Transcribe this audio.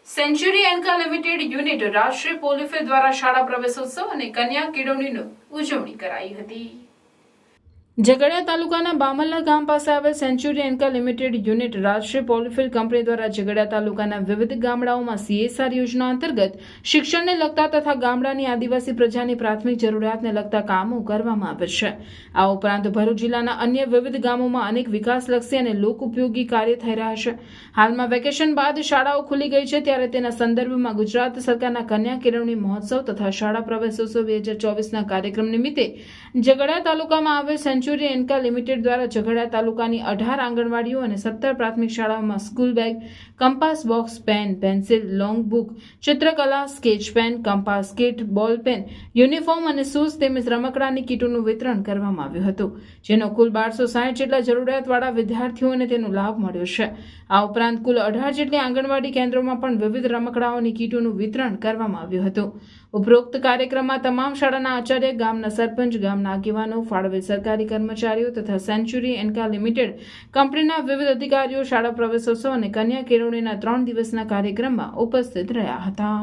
Century Enka limited unit રાષ્ટ્રીય પોલીફેર દ્વારા શાળા પ્રવેશોત્સવ અને કન્યા કેળવણીની ઉજવણી કરાઈ હતી। ઝઘડિયા તાલુકાના બામલ્લા ગામ પાસે આવેલ સેન્ચુરી એન્કા લિમિટેડ યુનિટ રાષ્ટ્રીય પોલીફિલ કંપની દ્વારા ઝઘડિયા તાલુકાના વિવિધ ગામડાઓમાં CSR યોજના અંતર્ગત શિક્ષણને લગતા તથા ગામડાની આદિવાસી પ્રજાની પ્રાથમિક જરૂરિયાતને લગતા કામો કરવામાં આવે છે। આ ઉપરાંત ભરૂચ જિલ્લાના અન્ય વિવિધ ગામોમાં અનેક વિકાસલક્ષી અને લોક ઉપયોગી કાર્ય થઈ રહ્યા છે। હાલમાં વેકેશન બાદ શાળાઓ ખુલી ગઈ છે, ત્યારે તેના સંદર્ભમાં ગુજરાત સરકારના કન્યા કેળવણી મહોત્સવ તથા શાળા પ્રવેશોત્સવ 2024ના કાર્યક્રમ નિમિત્તે ઝઘડિયા તાલુકામાં આવેલ સેન્ચુરી એન્કા લિમિટેડ દ્વારા ઝઘડિયા તાલુકાની 18 આંગણવાડીઓ અને 17 પ્રાથમિક શાળાઓમાં school bag, compass box, pen, pencil, long book, ચિત્રકલા, sketch pen, compass kit, ball pen, uniform અને શૂઝ તેમજ રમકડાની કીટોનું વિતરણ કરવામાં આવ્યું હતું, જેનો કુલ 1260 જેટલા જરૂરિયાતવાળા વિદ્યાર્થીઓને તેનો લાભ મળ્યો છે। આ ઉપરાંત કુલ 18 જેટલી આંગણવાડી કેન્દ્રોમાં પણ વિવિધ રમકડાઓની કીટોનું વિતરણ કરવામાં આવ્યું હતું। ઉપરોક્ત કાર્યક્રમમાં તમામ શાળાના આચાર્ય, ગામના સરપંચ, ગામના આગેવાનો, ફાળવેલ સરકારી કર્મચારીઓ તથા સેન્ચુરી એન્કા લિમિટેડ કંપનીના વિવિધ અધિકારીઓ શાળા પ્રવેશોત્સવ અને કન્યા કેળવણીના 3 દિવસના કાર્યક્રમમાં ઉપસ્થિત રહ્યા હતા।